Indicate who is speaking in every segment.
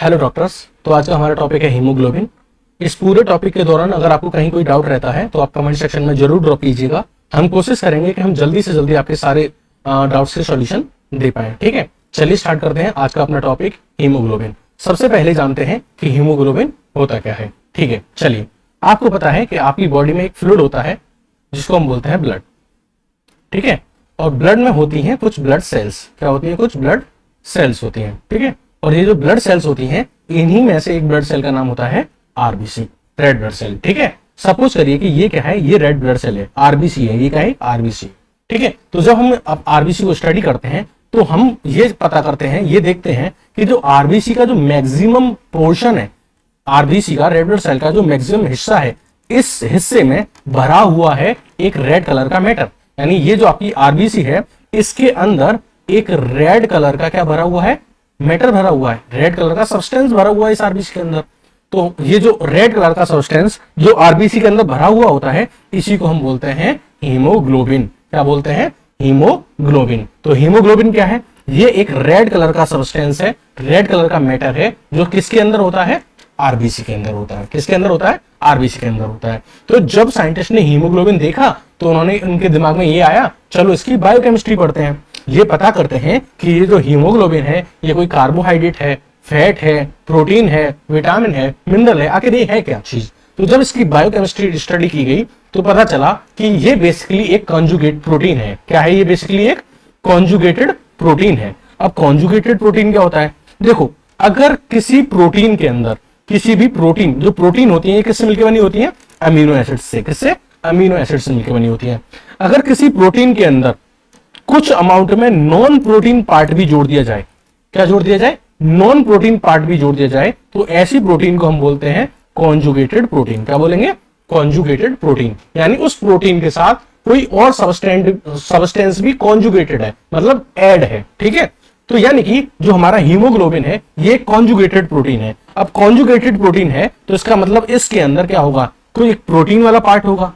Speaker 1: Hello doctors. तो आज का हमारा टॉपिक है हीमोग्लोबिन। इस पूरे टॉपिक के दौरान अगर आपको कहीं कोई डाउट रहता है तो आप कमेंट सेक्शन में जरूर ड्रॉप कीजिएगा। हम कोशिश करेंगे कि हम जल्दी से जल्दी आपके सारे डाउट्स के सॉल्यूशन दे पाए। ठीक है, चलिए स्टार्ट करते हैं आज का अपना टॉपिक हीमोग्लोबिन। सबसे पहले जानते हैं कि हीमोग्लोबिन होता क्या है। ठीक है, चलिए। आपको पता है कि आपकी बॉडी में एक फ्लूइड होता है जिसको हम बोलते हैं ब्लड। ठीक है, और ब्लड में होती हैं कुछ ब्लड सेल्स। क्या होती है? कुछ ब्लड सेल्स होती हैं। ठीक है, और ये जो ब्लड सेल्स होती हैं इन्हीं में से एक ब्लड सेल का नाम होता है आरबीसी, रेड ब्लड सेल। ठीक है, सपोज करिए कि ये क्या है, ये रेड ब्लड सेल है, आरबीसी है। ये क्या है? आरबीसी। ठीक है, तो जब हम अब आरबीसी को स्टडी करते हैं तो हम ये पता करते हैं, ये देखते हैं कि जो आरबीसी का जो मैक्सिमम पोर्शन है, आरबीसी का, रेड ब्लड सेल का जो मैक्सिमम हिस्सा है, इस हिस्से में भरा हुआ है एक रेड कलर का मैटर। यानी ये जो आपकी आरबीसी है इसके अंदर एक रेड कलर का क्या भरा हुआ है? मैटर भरा हुआ है, रेड कलर का सब्सटेंस भरा हुआ है इस आरबीसी के अंदर। तो ये जो रेड कलर का सब्सटेंस जो आरबीसी के अंदर भरा हुआ होता है इसी को हम बोलते हैं हीमोग्लोबिन। क्या बोलते हैं? हीमोग्लोबिन। तो हीमोग्लोबिन क्या है? ये एक रेड कलर का सब्सटेंस है, रेड कलर का मैटर है जो किसके अंदर होता है? आरबीसी के अंदर होता है। किसके अंदर होता है? आरबीसी के अंदर होता है। तो जब साइंटिस्ट ने हीमोग्लोबिन देखा तो उन्होंने उनके दिमाग में ये आया, चलो इसकी बायोकेमिस्ट्री पढ़ते हैं, ये पता करते हैं कि ये जो हीमोग्लोबिन है ये कोई कार्बोहाइड्रेट है, फैट है, प्रोटीन है, विटामिन है, मिनरल है, आखिर ये है क्या चीज। तो जब इसकी बायोकेमिस्ट्री स्टडी की गई तो पता चला कि ये बेसिकली एक कॉन्जुगेट प्रोटीन है। क्या है ये? बेसिकली एक कॉन्जुगेटेड प्रोटीन है। अब कॉन्जुगेटेड प्रोटीन क्या होता है? देखो, अगर किसी प्रोटीन के अंदर किसी भी प्रोटीन, जो प्रोटीन होती है किससे मिलकर बनी होती है? अमीनो एसिड से। किससे? अमीनो एसिड से मिलकर बनी होती है। अगर किसी प्रोटीन के अंदर कुछ अमाउंट में नॉन प्रोटीन पार्ट भी जोड़ दिया जाए, क्या जोड़ दिया जाए? नॉन प्रोटीन पार्ट भी जोड़ दिया जाए, तो ऐसी प्रोटीन को हम बोलते हैं कॉन्जुगेटेड प्रोटीन। क्या बोलेंगे? Conjugated protein. यानी उस प्रोटीन के साथ कोई और सबस्टेंस भी कॉन्जुगेटेड है, मतलब ऐड है। ठीक है, तो यानी कि जो हमारा हीमोग्लोबिन है ये कॉन्जुगेटेड प्रोटीन है। अब कॉन्जुगेटेड प्रोटीन है तो इसका मतलब इसके अंदर क्या होगा? कोई एक प्रोटीन वाला पार्ट होगा,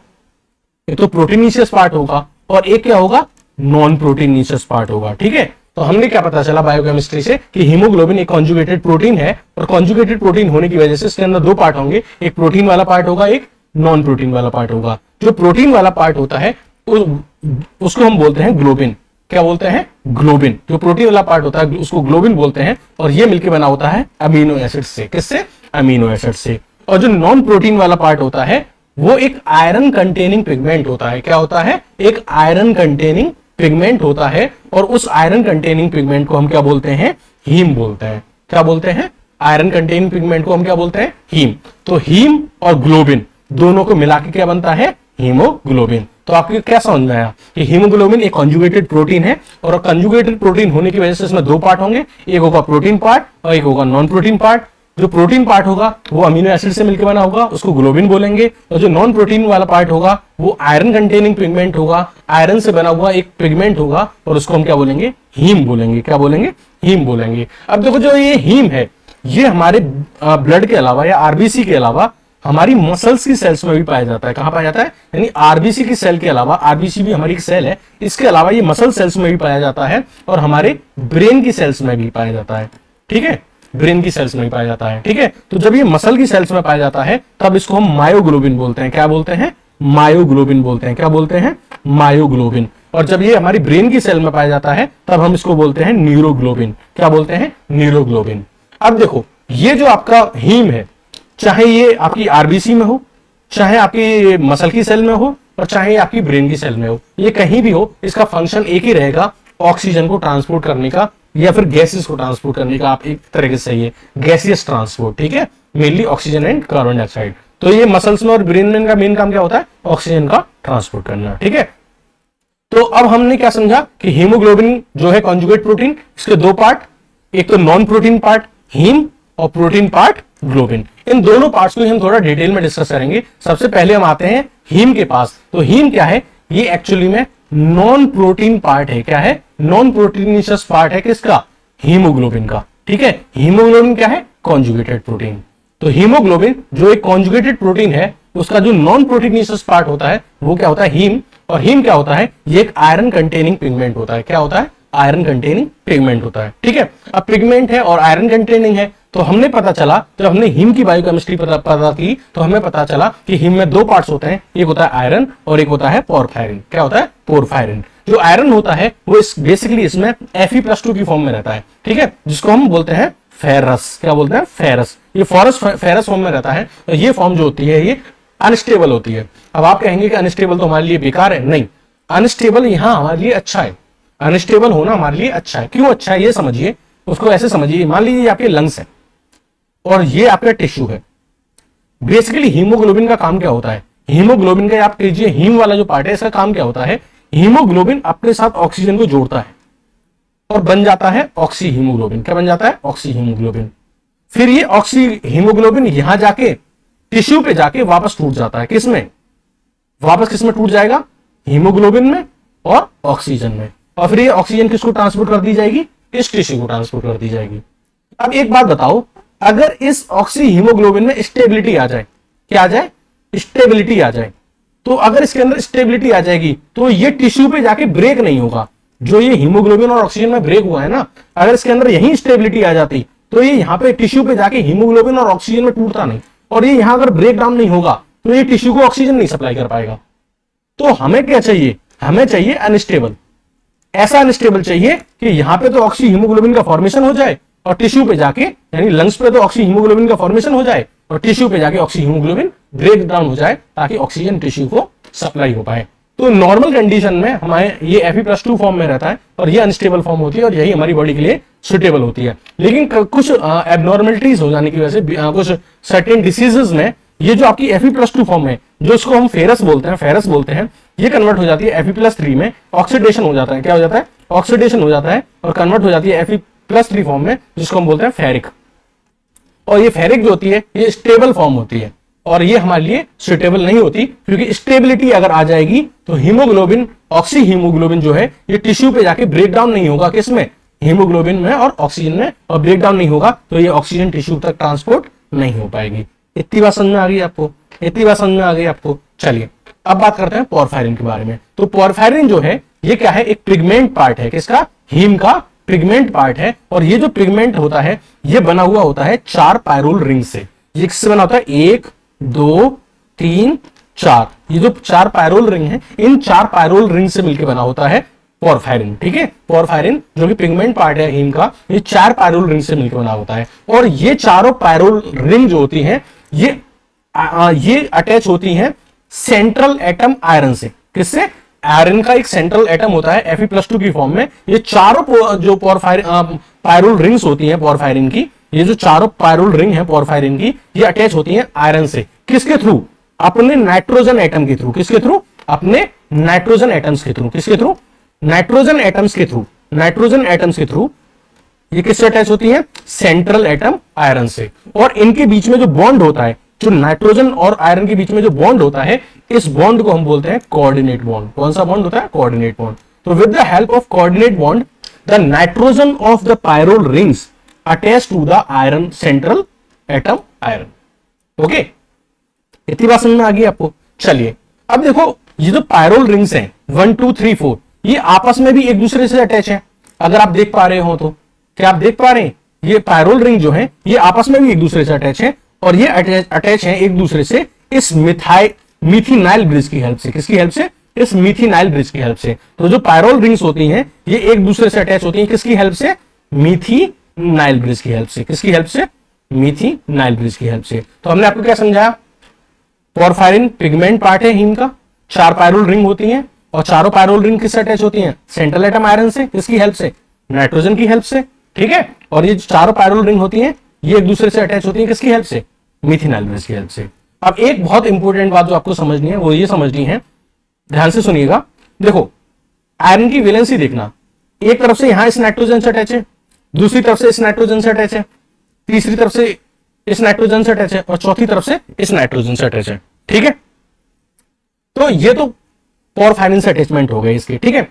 Speaker 1: एक तो प्रोटीनिशियस पार्ट होगा और एक क्या होगा? नॉन प्रोटीनिशियस पार्ट होगा। ठीक है, तो हमने क्या पता चला बायोकेमिस्ट्री से कि हीमोग्लोबिन एक कॉन्जुगेटेड प्रोटीन है, और कॉन्जुगेटेड प्रोटीन होने की वजह से इसके अंदर दो पार्ट होंगे, एक प्रोटीन वाला पार्ट होगा, एक नॉन प्रोटीन वाला पार्ट होगा। जो प्रोटीन वाला पार्ट होता है उसको हम बोलते हैं ग्लोबिन। क्या बोलते हैं? ग्लोबिन। जो प्रोटीन वाला पार्ट होता है उसको ग्लोबिन बोलते हैं, और ये मिलकर बना होता है अमीनो एसिड से। किससे? अमीनो एसिड से। और जो नॉन प्रोटीन वाला पार्ट होता है वो एक आयरन कंटेनिंग पिगमेंट होता है। क्या होता है? एक आयरन कंटेनिंग पिगमेंट होता है, और उस आयरन कंटेनिंग पिगमेंट को हम क्या बोलते हैं? हीम बोलते हैं। क्या बोलते हैं? आयरन कंटेनिंग पिगमेंट को हम क्या बोलते हैं? हीम। तो हीम और ग्लोबिन दोनों को मिला के क्या बनता है? हीमोग्लोबिन। तो आपको क्या समझ में आया कि हीमोग्लोबिन एक कॉन्जुगेटेड प्रोटीन है, और कॉन्जुगेटेड प्रोटीन होने की वजह से इसमें दो पार्ट होंगे, एक होगा प्रोटीन पार्ट और एक होगा नॉन प्रोटीन पार्ट। जो प्रोटीन पार्ट होगा वो अमीनो एसिड से मिलकर बना होगा, उसको ग्लोबिन बोलेंगे, और जो नॉन प्रोटीन वाला पार्ट होगा वो आयरन कंटेनिंग पिगमेंट होगा, आयरन से बना हुआ एक पिगमेंट होगा, और उसको हम क्या बोलेंगे? हीम बोलेंगे। क्या बोलेंगे? हीम बोलेंगे। अब देखो, जो ये हीम है ये हमारे ब्लड के अलावा या आरबीसी के अलावा हमारी मसल्स की सेल्स में भी पाया जाता है। कहां पाया जाता है? यानी आरबीसी की सेल के अलावा, आरबीसी भी हमारी एक सेल है, इसके अलावा ये मसल सेल्स में भी पाया जाता है, और हमारे ब्रेन की सेल्स में भी पाया जाता है। ठीक है, ब्रेन की सेल्स में भी पाया जाता है। ठीक है, तो जब ये मसल की सेल्स में पाया जाता है तब इसको हम मायोग्लोबिन बोलते हैं। क्या बोलते हैं? मायोग्लोबिन बोलते हैं। क्या बोलते हैं? मायोग्लोबिन। और जब ये हमारी ब्रेन की सेल में पाया जाता है तब हम इसको बोलते हैं न्यूरोग्लोबिन। क्या बोलते हैं? न्यूरोग्लोबिन। अब देखो, ये जो आपका हीम है, चाहे ये आपकी आरबीसी में हो, चाहे आपकी मसल की सेल में हो, और चाहे आपकी ब्रेन की सेल में हो, ये कहीं भी हो, इसका फंक्शन एक ही रहेगा, ऑक्सीजन को ट्रांसपोर्ट करने का या फिर गैसेस को ट्रांसपोर्ट करने का। आप एक तरीके से ये गैसियस ट्रांसपोर्ट। ठीक है, mainly oxygen and carbon dioxide. तो ये मसल्स में और ब्रेन में का मेन काम क्या होता है? ऑक्सीजन का ट्रांसपोर्ट करना। ठीक है, तो अब हमने क्या समझा कि हीमोग्लोबिन जो है कॉन्जुगेट प्रोटीन, इसके दो पार्ट, एक तो नॉन प्रोटीन पार्ट हीम और प्रोटीन पार्ट ग्लोबिन। इन दोनों पार्ट्स को हम थोड़ा डिटेल में डिस्कस करेंगे। सबसे पहले हम आते हैं हीम के पास। तो हीम क्या है? ये एक्चुअली में नॉन प्रोटीन पार्ट है। क्या है? नॉन प्रोटीनिशियस पार्ट है किसका? हीमोग्लोबिन का। ठीक है, हीमोग्लोबिन क्या है? Conjugated protein. तो हीमोग्लोबिन जो एक कॉन्जुगेटेड प्रोटीन है उसका जो नॉन प्रोटीनिशियस पार्ट होता है वो क्या होता है? हीम। और हीम क्या होता है? ये एक आयरन कंटेनिंग पिगमेंट होता है। क्या होता है? आयरन कंटेनिंग पिगमेंट होता है। ठीक है, अब पिगमेंट है और आयरन कंटेनिंग है, तो हमने पता चला, जब हमने हीम की बायोकेमिस्ट्री पता की तो हमें पता चला कि हीम में दो पार्ट्स होते हैं, एक होता है आयरन और एक होता है पोरफायरिन। क्या होता है? पोरफायरिन। जो आयरन होता है वो बेसिकली इसमें Fe+2 की फॉर्म में रहता है। ठीक है, जिसको हम बोलते हैं फेरस। क्या बोलते हैं? फेरस। ये फेरस फॉर्म में रहता है। तो ये फॉर्म जो होती है ये अनस्टेबल होती है। अब आप कहेंगे कि अनस्टेबल तो हमारे लिए बेकार है। नहीं, अनस्टेबल यहां हमारे लिए अच्छा है। अनस्टेबल होना हमारे लिए अच्छा है। क्यों अच्छा है ये समझिए, उसको ऐसे समझिए, मान लीजिए आपके लंग्स है और ये आपका टिश्यू है। बेसिकली हीमोग्लोबिन का काम क्या होता है? हीमोग्लोबिन का आप कीजिए, हीम वाला जो पार्ट है इसका काम क्या होता है? हीमोग्लोबिन अपने साथ ऑक्सीजन को जोड़ता है और बन जाता है ऑक्सी हीमोग्लोबिन। क्या बन जाता है? Oxy haemoglobin. फिर ये ऑक्सी हीमोग्लोबिन यहां जाके टिश्यू पे जाके वापस टूट जाता है। किसमें? वापस किसमें टूट जाएगा? हीमोग्लोबिन में और ऑक्सीजन में। और फिर ये ऑक्सीजन किसको ट्रांसपोर्ट कर दी जाएगी? इस टिश्यू को ट्रांसपोर्ट कर दी जाएगी। अब एक बात बताओ, अगर इस ऑक्सी हीमोग्लोबिन में स्टेबिलिटी आ जाए, क्या आ जाए? स्टेबिलिटी आ जाए, तो अगर इसके अंदर स्टेबिलिटी आ जाएगी तो ये टिश्यू पे जाके ब्रेक नहीं होगा। जो ये हीमोग्लोबिन और ऑक्सीजन में ब्रेक हुआ है ना, अगर इसके अंदर यही स्टेबिलिटी आ जाती तो ये यहाँ पे टिश्यू पे जाके हीमोग्लोबिन और ऑक्सीजन में टूटता नहीं, और ये यहां अगर ब्रेक डाउन नहीं होगा तो ये टिश्यू को ऑक्सीजन नहीं सप्लाई कर पाएगा। तो हमें क्या चाहिए? हमें चाहिए अनस्टेबल। ऐसा अनस्टेबल चाहिए कि यहां पे तो ऑक्सी हीमोग्लोबिन का फॉर्मेशन हो जाए और टिश्यू पे जाके, यानी लंग्स पे तो ऑक्सी हीमोग्लोबिन का फॉर्मेशन हो जाए और टिश्यू पे जाके ऑक्सी हीमोग्लोबिन ब्रेक डाउन हो जाए, ताकि ऑक्सीजन टिश्यू को सप्लाई हो पाए। तो नॉर्मल कंडीशन में हमारे ये Fe+2 फॉर्म में रहता है और ये अनस्टेबल फॉर्म होती है और यही हमारी बॉडी के लिए सुटेबल होती है। लेकिन कुछ एबनॉर्मलिटीज हो जाने की वजह से कुछ सर्टेन डिसीजेस में ये जो आपकी Fe+2 फॉर्म है, जो इसको हम फेरस बोलते हैं, ये कन्वर्ट हो जाती है Fe+3 में, ऑक्सीडेशन हो जाता है। क्या हो जाता है? ऑक्सीडेशन हो जाता है और कन्वर्ट हो जाती है Fe+3 फॉर्म में, जिसको हम बोलते हैं फेरिक। और ये फेरिक जो होती है ये स्टेबल फॉर्म होती है और ये हमारे लिए सुटेबल नहीं होती, क्योंकि स्टेबिलिटी अगर आ जाएगी तो हीमोग्लोबिन, ऑक्सी हीमोग्लोबिन जो है ये टिश्यू पे जाके ब्रेक डाउन नहीं होगा। किसमें? हीमोग्लोबिन में और ऑक्सीजन में, और ब्रेक डाउन नहीं होगा तो ये ऑक्सीजन टिश्यू तक ट्रांसपोर्ट नहीं हो पाएगी। इतनी बात समझ में आ गई आपको? इतनी बात समझ में आ गई आपको? चलिए अब बात करते हैं पोरफायरिन के बारे में। तो पोरफायरिन जो है ये क्या है? एक पिगमेंट पार्ट है। किसका? हीम का पिगमेंट पार्ट है। और ये जो पिगमेंट होता है ये बना हुआ होता है 4 पायरोल रिंग से। ये किससे बना होता है? 1 2 3 4। ये जो 4 पायरोल रिंग है, इन 4 पायरोल रिंग से मिलकर बना होता है पोरफायरिन। ठीक है, पोरफायरिन जो कि पिगमेंट पार्ट है हीम का, ये 4 पायरोल रिंग से मिलकर बना होता है। और ये चारों पायरोल रिंग जो होती हैं ये अटैच होती हैं सेंट्रल एटम आयरन से। किससे? आयरन का एक सेंट्रल एटम होता है Fe+2 की फॉर्म में। ये चारों जो पायरोल रिंग्स होती हैं पोरफायरिन की, ये जो चारों पायरोल रिंग है पोरफायरिन की, ये अटैच होती हैं आयरन से। किसके थ्रू? अपने नाइट्रोजन एटम के थ्रू। किसके थ्रू? अपने नाइट्रोजन एटम्स के थ्रू। किसके थ्रू? नाइट्रोजन एटम्स के थ्रू। नाइट्रोजन एटम्स के थ्रू ये किससे अटैच होती है? सेंट्रल एटम आयरन से। और इनके बीच में जो बॉन्ड होता है, जो नाइट्रोजन और आयरन के बीच में जो बॉन्ड होता है, इस बॉन्ड को हम बोलते हैं कोऑर्डिनेट बॉन्ड। कौन सा बॉन्ड होता है? Coordinate bond. तो with the help of coordinate bond, the nitrogen of the pyrrole rings attach to the iron central atom iron. Okay, इतनी बात समझ में आ गई आपको? चलिए अब देखो, ये जो पायरोल रिंग्स हैं 1 2 3 4, ये आपस में भी एक दूसरे से अटैच है। अगर आप देख पा रहे हो तो क्या आप देख पा रहे हैं? ये पायरोल रिंग जो है ये आपस में भी एक दूसरे से अटैच है, और ये अटैच है एक दूसरे से इस मीथिनाइल ब्रिज की हेल्प से। किसकी हेल्प से? इस मीथिनाइल ब्रिज की हेल्प से। तो जो पायरोल रिंग्स होती हैं ये एक दूसरे से अटैच होती हैं। किसकी हेल्प से? मीथिनाइल ब्रिज की हेल्प से। किसकी हेल्प से? मीथिनाइल ब्रिज की हेल्प से। तो हमने आपको क्या समझाया? पोरफायरिन पिगमेंट पार्ट है हीम का, 4 पायरोल रिंग होती हैं, और चारों पायरोल रिंग किससे अटैच होती हैं? सेंट्रल एटम आयरन से। किसकी हेल्प से? नाइट्रोजन की हेल्प से। ठीक है, और ये चारों पायरोल रिंग होती हैं ये एक दूसरे से अटैच होती हैं। किसकी हेल्प से? मीथिनाइल ब्रिज की हेल्प से। अब एक बहुत इंपॉर्टेंट बात जो आपको समझनी है वो ये समझनी है, ध्यान से सुनिएगा। देखो, आयरन की वैलेंसी देखना, एक तरफ से यहां इस नाइट्रोजन से अटैच है, दूसरी तरफ से इस नाइट्रोजन से अटैच है, तीसरी तरफ से इस नाइट्रोजन से अटैच है, और चौथी तरफ से इस नाइट्रोजन से अटैच है। ठीक है, तो ये तो पोरफायरिन से अटैचमेंट हो गए इसके। ठीक है,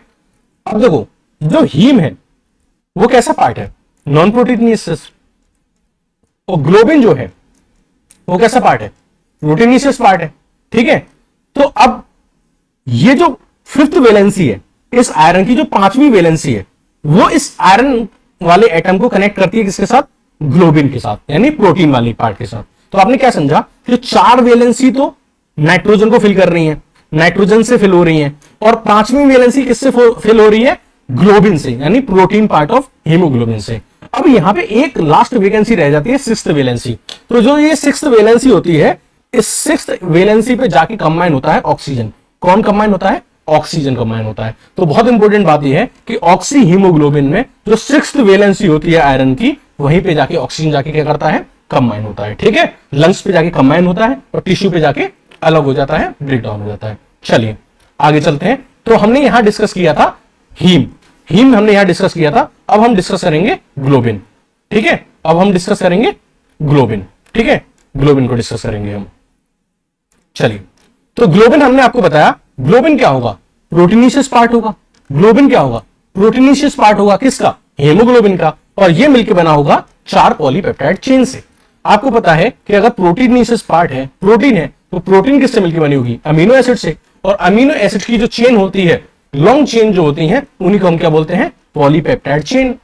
Speaker 1: अब देखो, जो हीम है वो कैसा पार्ट है? Non proteinaceous. और ग्लोबिन जो है वो कैसा पार्ट है? प्रोटीनियस पार्ट है। ठीक है, तो अब ये जो 5th वैलेंसी है इस आयरन की, जो 5वीं वैलेंसी है, वो इस आयरन वाले एटम को कनेक्ट करती है किसके साथ? ग्लोबिन के साथ, यानी प्रोटीन वाली पार्ट के साथ। तो आपने क्या समझा कि 4 वैलेंसी तो नाइट्रोजन को फिल कर रही है, नाइट्रोजन से फिल हो रही है, और 5वीं वैलेंसी किससे फिल हो रही है? ग्लोबिन से, यानी प्रोटीन पार्ट ऑफ हीमोग्लोबिन से। अब यहां पे एक लास्ट वैकेंसी रह जाती है, 6th वैलेंसी। तो जो ये 6th वैलेंसी होती है, इस 6th वैलेंसी पे जाके कंबाइन होता है ऑक्सीजन। कौन कंबाइन होता है? ऑक्सीजन कंबाइन होता है। तो बहुत इंपॉर्टेंट बात यह है कि ऑक्सी हीमोग्लोबिन में जो 6th वैलेंसी होती है आयरन की, वहीं पे जाके ऑक्सीजन जाके क्या करता है? कंबाइन होता है। ठीक है, लंग्स पे जाके कंबाइन होता है और टिश्यू पे जाके अलग हो जाता है, ब्रेक डाउन हो जाता है। चलिए आगे चलते हैं। तो हमने यहां डिस्कस किया था हीम हमने यहां डिस्कस किया था। अब हम डिस्कस करेंगे ग्लोबिन। ठीक है, अब हम डिस्कस करेंगे ग्लोबिन। ठीक है, ग्लोबिन को डिस्कस करेंगे हम। चलिए, तो ग्लोबिन हमने आपको बताया, ग्लोबिन क्या होगा? प्रोटीनीशियस पार्ट होगा। ग्लोबिन क्या होगा? प्रोटीनीशियस पार्ट होगा। किसका? हीमोग्लोबिन का। और यह मिलकर बना होगा 4 पॉलीपेप्टाइड चेन से। आपको पता है कि अगर प्रोटीनीशियस पार्ट है, प्रोटीन है, तो प्रोटीन किससे मिलकर बनी होगी? अमीनो एसिड से। और अमीनो एसिड की जो चेन होती है, लॉन्ग चेन जो होती है, उन्हीं को हम क्या बोलते हैं? Polypeptide chain.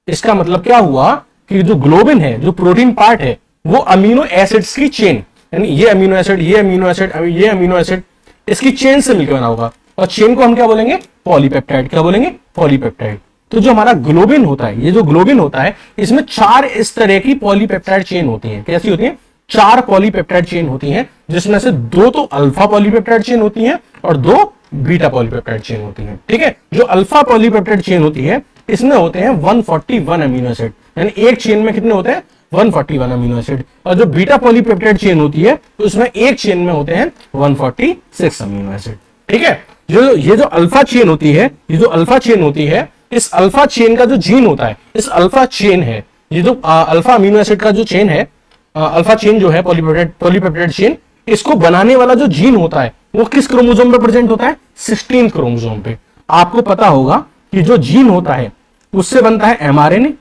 Speaker 1: इसका मतलब क्या हुआ कि जो ग्लोबिन है, जो प्रोटीन पार्ट है, वो अमीनो एसिड्स की चेन, यानी ये अमीनो एसिड, ये अमीनो एसिड, ये अमीनो एसिड, इसकी चेन से मिलकर बना होगा। और चेन को हम क्या बोलेंगे? पॉलीपेप्टाइड। क्या बोलेंगे? पॉलीपेप्टाइड। तो जो हमारा ग्लोबिन होता है, ये जो ग्लोबिन होता है, इसमें 4 इस तरह की पॉलीपेप्टाइड चेन होती है। कैसी होती है? 4 पॉलीपेप्टाइड चेन होती हैं, जिसमें से 2 तो अल्फा पॉलीपेप्टाइड चेन होती हैं और 2 बीटा पॉलीपेप्टाइड चेन होती हैं। ठीक है, जो अल्फा पॉलीपेप्टाइड चेन होती है, इसमें होते हैं 141 अमीनो एसिड, यानी एक चेन में कितने होते हैं? 141 अमीनो एसिड। और जो बीटा पॉलीपेप्टाइड चेन होती है, तो उसमें एक चेन में होते हैं 146 अमीनो एसिड। ठीक है, ये जो अल्फा चेन होती है, ये जो अल्फा चेन होती है, इस अल्फा चेन का जो जीन होता है, इस अल्फा चेन है, ये जो अल्फा अमीनो एसिड का जो चेन है, अल्फा चेन जो है पॉलीपेप्टाइड चेन, इसको बनाने वाला जो जीन होता है, वो किस क्रोमोसोम पे प्रेजेंट होता है? 16 क्रोमोसोम पे। आपको पता होगा कि जो जीन होता है, उससे बनता है एमआरएनए,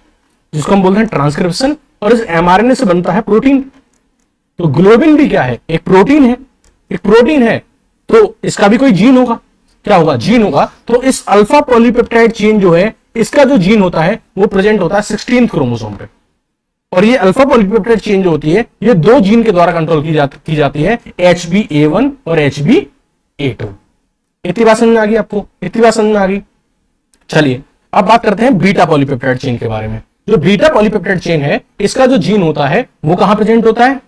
Speaker 1: जिसको हम बोलते हैं ट्रांसक्रिप्शन, और इस एमआरएनए से बनता है प्रोटीन। तो ग्लोबिन भी क्या है? एक प्रोटीन है। एक प्रोटीन है तो इसका भी कोई जीन होगा। क्या होगा? जीन होगा। तो इस अल्फा पॉलीपेप्टाइड चेन जो है, इसका जो जीन होता है, वो प्रेजेंट होता है 16 क्रोमोसोम पे। और ये अल्फा पॉलीपेप्टाइड चेन जो होती है, ये 2 जीन के द्वारा कंट्रोल की जाती है, HbA1 और HbA2। इतनी बात समझ में आ गई आपको? इतनी बात समझ में आ गई। चलिए अब बात करते हैं बीटा पॉलीपेप्टाइड चेन के बारे में। जो बीटा पॉलीपेप्टाइड चेन है, इसका जो जीन होता है, वो कहां प्रेजेंट होता है?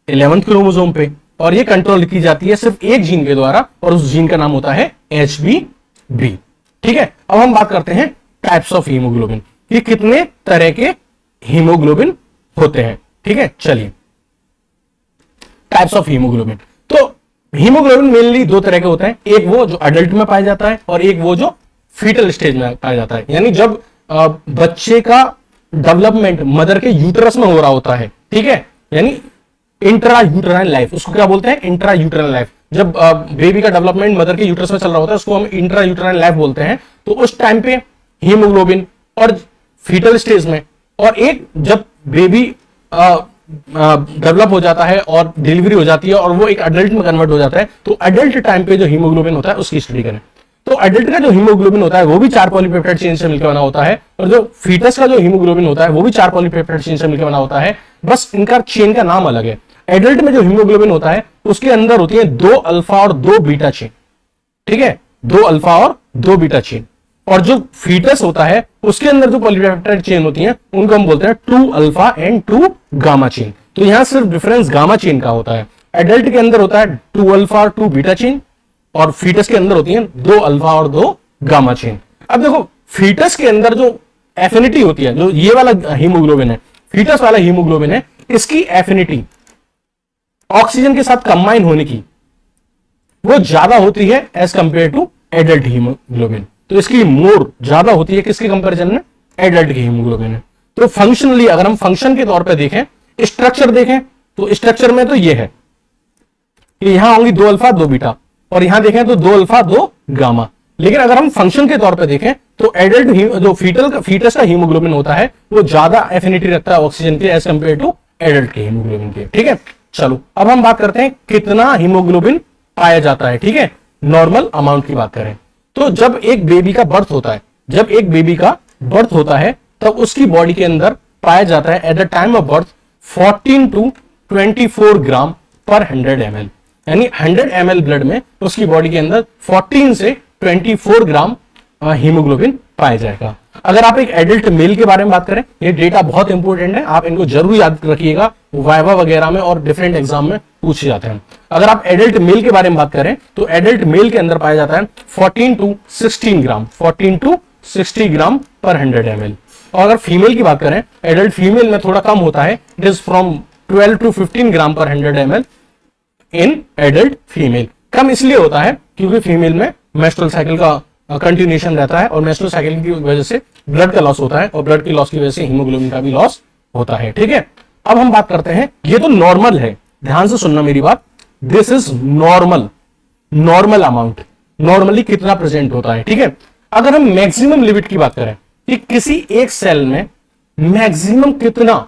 Speaker 1: 11th क्रोमोसोम पे। और ये कंट्रोल की जाती है सिर्फ एक जीन के द्वारा, और उस जीन का नाम होता है HbB। ठीक है, अब हम बात करते हैं टाइप्स ऑफ हीमोग्लोबिन, कि कितने तरह के हीमोग्लोबिन होते हैं। ठीक है, चलिए टाइप्स ऑफ हीमोग्लोबिन। तो हीमोग्लोबिन मेनली 2 तरह के होते हैं, एक वो जो अडल्ट में पाया जाता है, और एक वो जो फीटल स्टेज में पाया जाता है, यानी जब बच्चे का डेवलपमेंट मदर के यूटरस में हो रहा होता है। ठीक है, यानी इंट्रा यूटराइन लाइफ, उसको क्या बोलते हैं? Intra uterine life. जब बेबी का डेवलपमेंट मदर के यूटरस में चल रहा होता है, उसको हम इंट्रा यूटराइन लाइफ बोलते हैं। तो उस टाइम पे हीमोग्लोबिन, और फीटल स्टेज में, और एक जब बेबी डेवलप हो जाता है और डिलीवरी हो जाती है और वो एक अडल्ट में कन्वर्ट हो जाता है, तो अडल्ट टाइम पे जो हीमोग्लोबिन होता है, उसकी स्टडी करें। तो अडल्ट का जो हीमोग्लोबिन होता है, वो भी 4 पॉलीपेप्टाइड चेन से मिलकर बना होता है, और जो फीटस का जो हीमोग्लोबिन होता है, वो भी 4 पॉलीपेप्टाइड चेन से मिलकर बना होता है, बस इनका चेन का नाम अलग है। एडल्ट में जो हीमोग्लोबिन होता है, उसके अंदर होती है 2 अल्फा और 2 बीटा चेन। ठीक है, 2 अल्फा और 2 बीटा चेन। और जो फीटस होता है, उसके अंदर जो पॉलीपेप्टाइड चेन होती है, उनको हम बोलते हैं 2 अल्फा एंड 2 गामा चेन। तो यहां सिर्फ डिफरेंस गामा चेन का होता है। एडल्ट के अंदर होता है 2 अल्फा और 2 बीटा चेन, और फीटस के अंदर होती है 2 अल्फा और 2 गामा चेन। अब देखो, फीटस के अंदर जो एफिनिटी होती है, जो ये वाला हीमोग्लोबिन है, फीटस वाला हीमोग्लोबिन है, इसकी एफिनिटी ऑक्सीजन के साथ कंबाइन होने की वो ज्यादा होती है as compare to adult haemoglobin. तो इसकी मोर ज्यादा होती है किसके कंपैरिजन में? एडल्ट की हीमोग्लोबिन है। तो फंक्शनली अगर हम फंक्शन के तौर पे देखें, स्ट्रक्चर देखें, तो स्ट्रक्चर में तो ये है कि यहां होंगी 2 अल्फा 2 बीटा, और यहां देखें तो 2 अल्फा 2 गामा। लेकिन अगर हम फंक्शन के तौर पे देखें, तो एडल्ट जो फीटस का हीमोग्लोबिन होता है, वो ज्यादा एफिनिटी रखता है ऑक्सीजन के एज कंपेयर टू एडल्ट के हीमोग्लोबिन के। ठीक है, चलो अब हम बात करते हैं कितना हीमोग्लोबिन पाया जाता है। ठीक है, नॉर्मल अमाउंट की बात करें तो जब एक बेबी का बर्थ होता है, जब एक बेबी का बर्थ होता है तब उसकी बॉडी के अंदर पाया जाता है at the time of birth 14 to 24 gram per 100 ml, यानी 100 ml ब्लड में उसकी बॉडी के अंदर 14 से 24 ग्राम हीमोग्लोबिन पाया जाएगा। अगर आप एक एडल्ट मेल के बारे में बात करें, ये डेटा बहुत इंपॉर्टेंट है, आप इनको जरूर याद रखिएगा, वाइवा वगैरह में और डिफरेंट एग्जाम में पूछे जाते हैं। अगर आप एडल्ट मेल के बारे में बात करें तो एडल्ट मेल के अंदर पाया जाता है 14 to 16 gram, 14 to 60 gram per 100 ml। और अगर फीमेल की बात करें, एडल्ट फीमेल में थोड़ा कम होता है, it is from 12 to 15 gram per 100 ml in adult female. कम इसलिए होता है क्योंकि फीमेल में मेंस्ट्रुअल साइकिल का कंटिन्यूएशन रहता है और मेंस्ट्रुअल साइकिल की वजह से ब्लड का लॉस होता है और ब्लड की लॉस की वजह से हीमोग्लोबिन का भी लॉस होता है। ठीक है, अब हम बात करते हैं, ये तो नॉर्मल है, ध्यान से सुनना मेरी बात, this is normal, normal amount, normally कितना प्रेजेंट होता है। ठीक है, अगर हम मैक्सिमम लिमिट की बात करें कि किसी एक सेल में मैक्सिमम कितना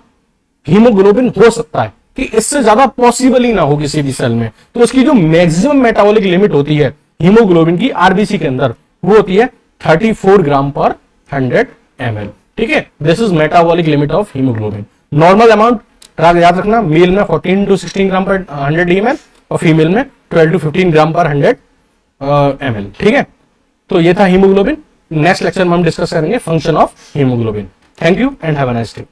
Speaker 1: हीमोग्लोबिन हो सकता है कि इससे ज्यादा पॉसिबल ही ना हो किसी भी सेल में, तो उसकी जो मैक्सिमम मेटाबॉलिक लिमिट होती है हीमोग्लोबिन की आरबीसी के अंदर, वो होती है 34 ग्राम पर 100 ml। ठीक है, this is metabolic limit of haemoglobin. Normal amount याद रखना, मेल में 14 टू 16 ग्राम पर 100 ml और फीमेल में 12 टू 15 ग्राम पर 100 ml। ठीक है, तो ये था हीमोग्लोबिन। नेक्स्ट लेक्चर में हम डिस्कस करेंगे function of haemoglobin. Thank you and have a nice day.